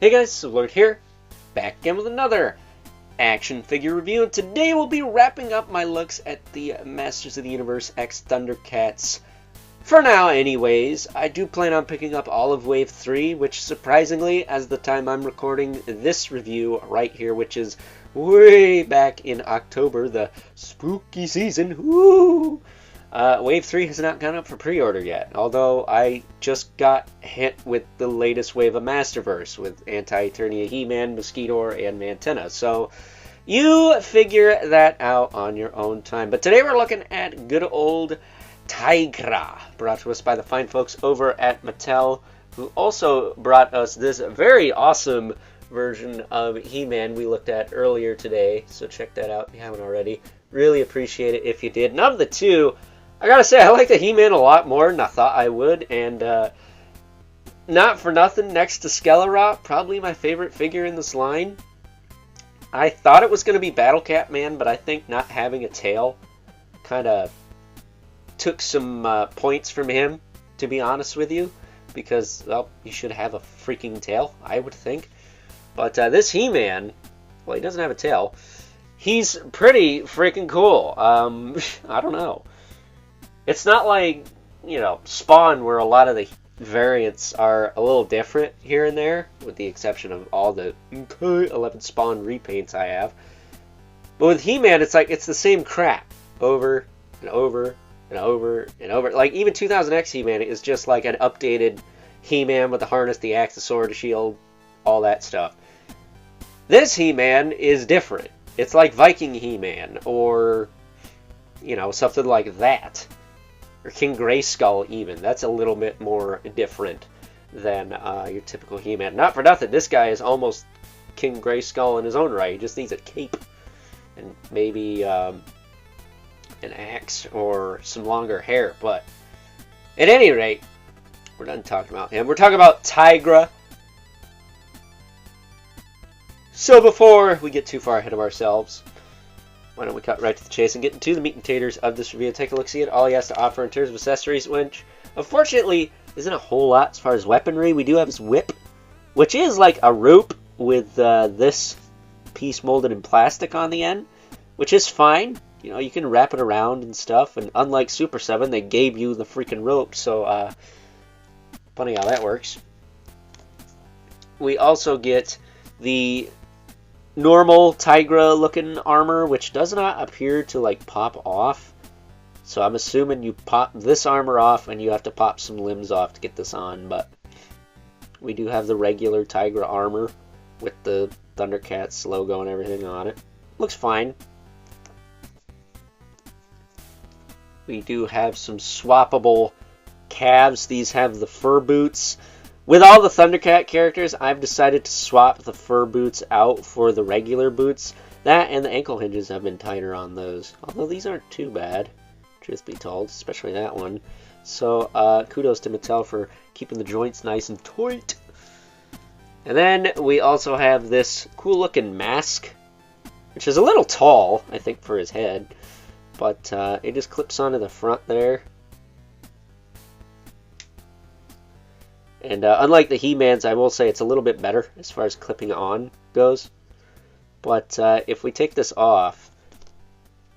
Hey guys, Lord here, back again with another action figure review, and today we'll be wrapping up my looks at the Masters of the Universe X Thundercats. For now anyways, I do plan on picking up all of Wave 3, which surprisingly, as the time I'm recording this review right here, which is way back in October, the spooky season, woo! Wave 3 has not gone up for pre-order yet, although I just got hit with the latest wave of Masterverse with Anti-Eternia He-Man, Mosquitor, and Mantenna. So you figure that out on your own time. But today we're looking at good old Tygra, brought to us by the fine folks over at Mattel, who also brought us this very awesome version of He-Man we looked at earlier today. So check that out if you haven't already. Really appreciate it if you did. And of the two, I gotta say, I like the He-Man a lot more than I thought I would, and not for nothing, next to Skelerot, probably my favorite figure in this line. I thought it was going to be Battle Cat Man, but I think not having a tail kind of took some points from him, to be honest with you, because, well, you should have a freaking tail, I would think. But this He-Man, well, he doesn't have a tail. He's pretty freaking cool. I don't know. It's not like, you know, Spawn, where a lot of the variants are a little different here and there, with the exception of all the 11 Spawn repaints I have. But with He-Man, it's like, it's the same crap over and over and over and over. Like, even 2000X He-Man is just like an updated He-Man with the harness, the axe, the sword, the shield, all that stuff. This He-Man is different. It's like Viking He-Man, or, you know, something like that. Or King Grayskull, even. That's a little bit more different than your typical He-Man. Not for nothing, this guy is almost King Grayskull in his own right. He just needs a cape and maybe an axe or some longer hair. But at any rate, we're done talking about him. We're talking about Tygra. So before we get too far ahead of ourselves, why don't we cut right to the chase and get into the meat and taters of this review. Take a look, see at all he has to offer in terms of accessories, which unfortunately isn't a whole lot as far as weaponry. We do have his whip, which is like a rope with this piece molded in plastic on the end, which is fine. You know, you can wrap it around and stuff, and unlike Super 7, they gave you the freaking rope, so funny how that works. We also get the normal Tygra looking armor, which does not appear to like pop off, so I'm assuming you pop this armor off and you have to pop some limbs off to get this on. But we do have the regular Tygra armor with the Thundercats logo and everything on it. Looks fine. We do have some swappable calves. These have the fur boots. With all the Thundercat characters, I've decided to swap the fur boots out for the regular boots. That and the ankle hinges have been tighter on those. Although these aren't too bad, truth be told, especially that one. So kudos to Mattel for keeping the joints nice and tight. And then we also have this cool looking mask, which is a little tall, I think, for his head. But it just clips onto the front there. And unlike the He-Mans, I will say it's a little bit better as far as clipping on goes. But if we take this off,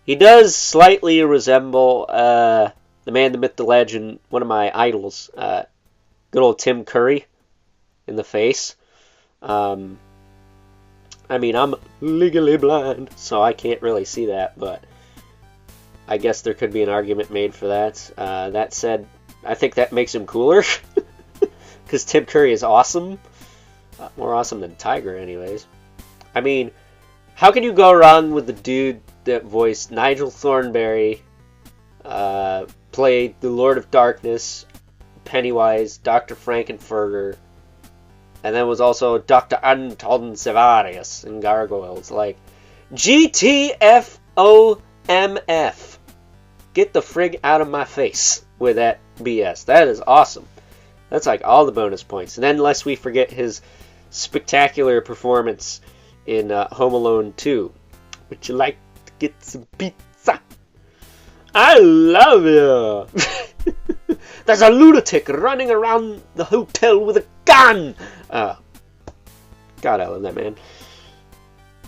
he does slightly resemble the man, the myth, the legend, one of my idols, good old Tim Curry in the face. I mean, I'm legally blind, so I can't really see that, but I guess there could be an argument made for that. That said, I think that makes him cooler. Because Tim Curry is awesome. More awesome than Tygra, anyways. I mean, how can you go wrong with the dude that voiced Nigel Thornberry, played the Lord of Darkness, Pennywise, Dr. Frankenfurter, and then was also Dr. Anton Sevarius in Gargoyles? Like, GTFOMF. Get the frig out of my face with that BS. That is awesome. That's like all the bonus points. And then lest we forget his spectacular performance in Home Alone 2. Would you like to get some pizza? I love you! There's a lunatic running around the hotel with a gun! God, I love that man.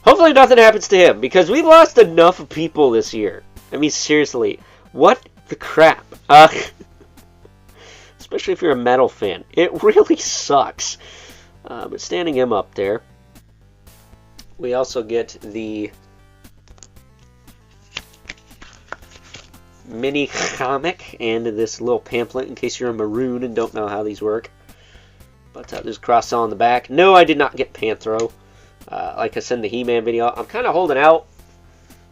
Hopefully nothing happens to him, because we've lost enough people this year. I mean, seriously, what the crap? Especially if you're a Mattel fan. It really sucks. But standing him up there, we also get the mini comic and this little pamphlet in case you're a maroon and don't know how these work. But there's cross-sell on the back. No, I did not get Panthro. Like I said in the He-Man video, I'm kind of holding out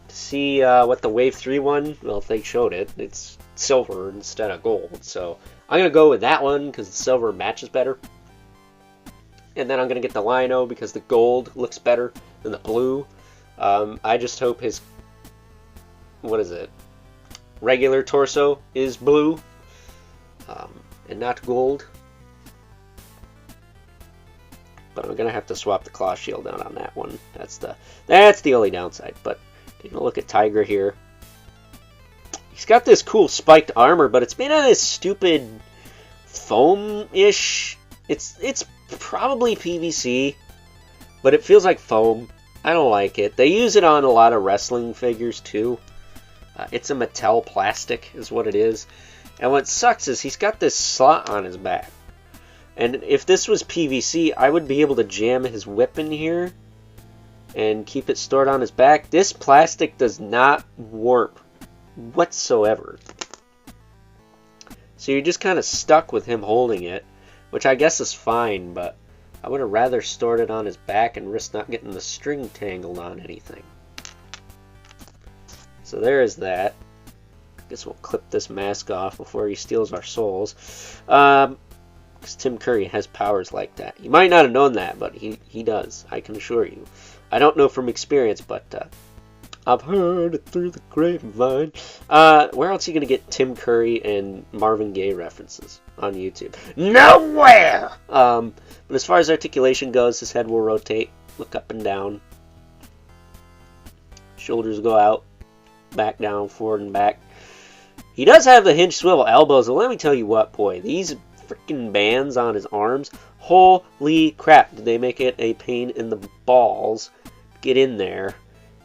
to see what the Wave 3 one, well, if they showed it, it's silver instead of gold. So I'm going to go with that one because the silver matches better. And then I'm going to get the Lino because the gold looks better than the blue. I just hope his, what is it, regular torso is blue and not gold. But I'm gonna have to swap the claw shield out on that one. That's the only downside. But taking a look at Tygra here, he's got this cool spiked armor, but it's made out of this stupid foam-ish. It's probably PVC, but it feels like foam. I don't like it. They use it on a lot of wrestling figures too. It's a Mattel plastic, is what it is. And what sucks is he's got this slot on his back. And if this was PVC, I would be able to jam his whip in here and keep it stored on his back. This plastic does not warp whatsoever. So you're just kind of stuck with him holding it, which I guess is fine, but I would have rather stored it on his back and risk not getting the string tangled on anything. So there is that. I guess we'll clip this mask off before he steals our souls. Because Tim Curry has powers like that. You might not have known that, but he does. I can assure you. I don't know from experience, but I've heard it through the grapevine. Where else are you going to get Tim Curry and Marvin Gaye references on YouTube? Nowhere! But as far as articulation goes, his head will rotate, look up and down. Shoulders go out, back down, forward and back. He does have the hinge swivel elbows, and let me tell you what, boy, these freaking bands on his arms, holy crap, did they make it a pain in the balls. Get in there.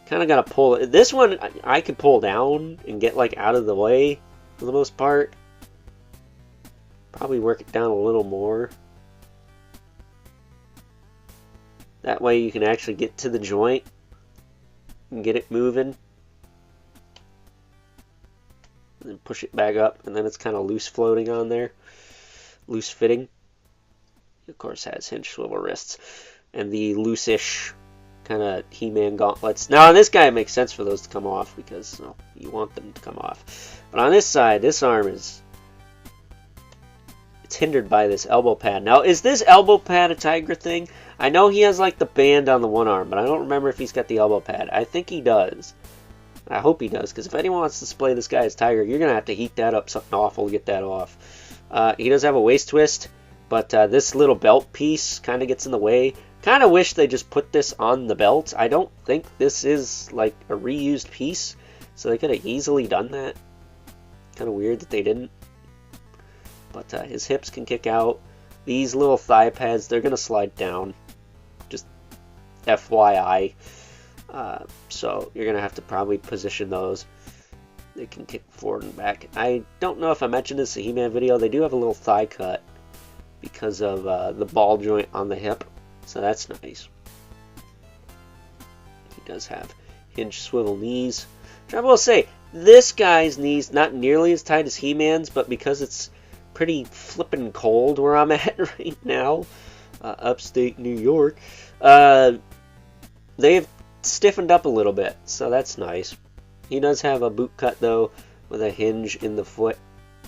Kind of got to pull it. This one I could pull down and get like out of the way for the most part. Probably work it down a little more. That way you can actually get to the joint and get it moving. And then push it back up, and then it's kind of loose floating on there. Loose fitting. He of course has hinge swivel wrists and the loose-ish kind of He-Man gauntlets. Now on this guy it makes sense for those to come off because well, you want them to come off. But on this side, this arm it's hindered by this elbow pad. Now is this elbow pad a Tygra thing? I know he has like the band on the one arm, but I don't remember if he's got the elbow pad. I think he does. I hope he does, because if anyone wants to display this guy as Tygra, you're going to have to heat that up something awful to get that off. He does have a waist twist, but this little belt piece kind of gets in the way. Kind of wish they just put this on the belt. I don't think this is like a reused piece, so they could have easily done that. Kind of weird that they didn't. But his hips can kick out. These little thigh pads, they're going to slide down. Just FYI. So you're going to have to probably position those. They can kick forward and back. I don't know if I mentioned this in the He-Man video. They do have a little thigh cut because of the ball joint on the hip. So that's nice. He does have hinge swivel knees. Which I will say, this guy's knees not nearly as tight as He-Man's, but because it's pretty flippin' cold where I'm at right now, upstate New York, they've stiffened up a little bit, so that's nice. He does have a boot cut though, with a hinge in the foot.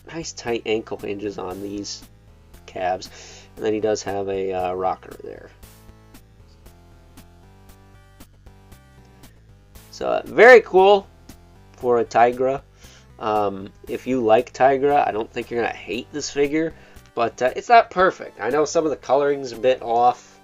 Nice tight ankle hinges on these calves. And then he does have a rocker there. So very cool for a Tygra. If you like Tygra, I don't think you're going to hate this figure, but it's not perfect. I know some of the coloring's a bit off.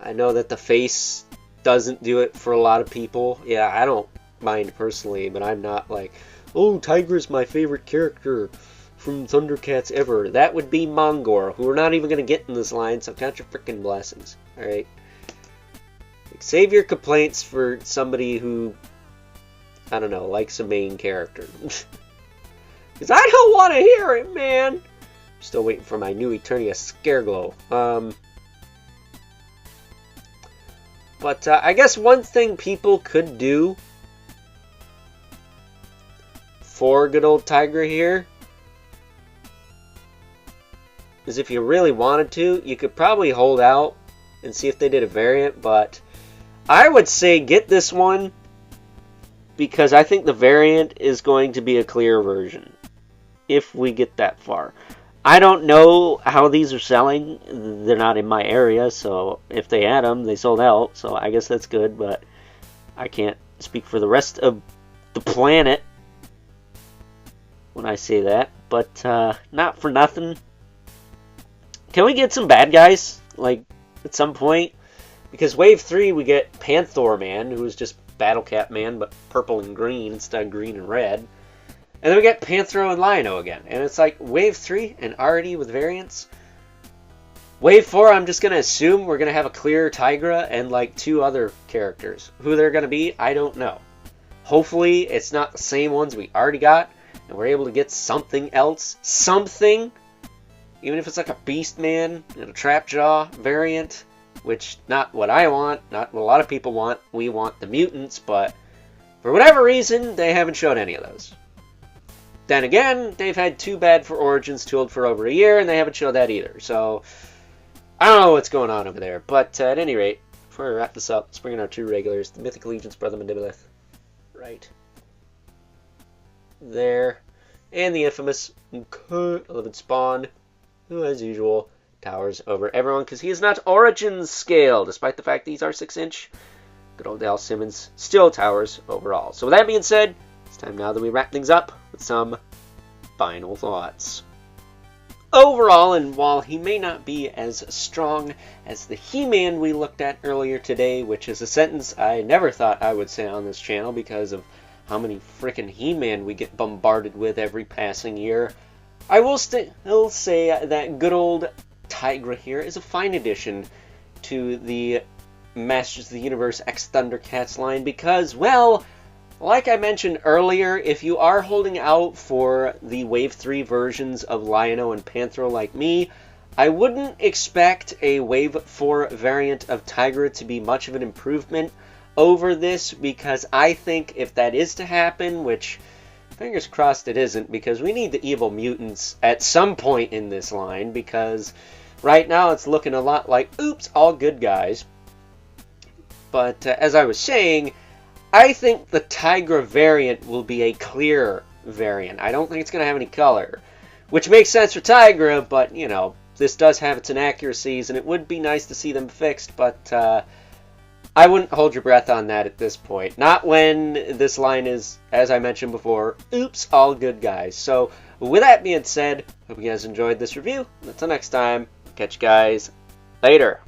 I know that the face doesn't do it for a lot of people. Yeah, I don't mind personally, but I'm not like, oh, Tygra's my favorite character from Thundercats ever. That would be Mongor, who we're not even going to get in this line, so count your freaking blessings. Alright? Like, save your complaints for somebody who, I don't know, likes a main character. Because I don't want to hear it, man! Still waiting for my new Eternia Scareglow. But I guess one thing people could do for good old Tygra here is, if you really wanted to, you could probably hold out and see if they did a variant, but I would say get this one because I think the variant is going to be a clear version if we get that far. I don't know how these are selling. They're not in my area, so if they had them, they sold out, so I guess that's good, but I can't speak for the rest of the planet when I say that. But not for nothing. Can we get some bad guys, like, at some point? Because Wave 3, we get Panther Man, who is just Battle Cat Man, but purple and green instead of green and red. And then we get Panthro and Lion-O again. And it's like, Wave 3 and already with variants? Wave 4, I'm just going to assume we're going to have a clear Tygra and like 2 other characters. Who they're going to be, I don't know. Hopefully, it's not the same ones we already got, and we're able to get something else. Something! Even if it's like a Beast Man and a Trapjaw variant, which not what I want, not what a lot of people want. We want the mutants, but for whatever reason, they haven't showed any of those. Then again, they've had 2 bad for Origins, 2 old for over a year, and they haven't showed that either. So, I don't know what's going on over there. But at any rate, before we wrap this up, let's bring in our 2 regulars. The Mythic Legion's Brother Mandibulith. Right there. And the infamous 11 Spawn, who, as usual, towers over everyone because he is not Origins scale, despite the fact these are 6-inch. Good old Dal Simmons still towers overall. So with that being said, it's time now that we wrap things up with some final thoughts. Overall, and while he may not be as strong as the He-Man we looked at earlier today, which is a sentence I never thought I would say on this channel because of how many frickin' He-Man we get bombarded with every passing year, I will still say that good old Tygra here is a fine addition to the Masters of the Universe X Thundercats line because, well, like I mentioned earlier, if you are holding out for the Wave 3 versions of Lion-O and Panthro like me, I wouldn't expect a Wave 4 variant of Tygra to be much of an improvement over this, because I think if that is to happen, which fingers crossed it isn't, because we need the evil mutants at some point in this line, because right now it's looking a lot like, oops, all good guys. But as I was saying, I think the Tygra variant will be a clear variant. I don't think it's going to have any color, which makes sense for Tygra, but, you know, this does have its inaccuracies, and it would be nice to see them fixed, but I wouldn't hold your breath on that at this point. Not when this line is, as I mentioned before, oops, all good guys. So, with that being said, hope you guys enjoyed this review. Until next time, catch you guys later.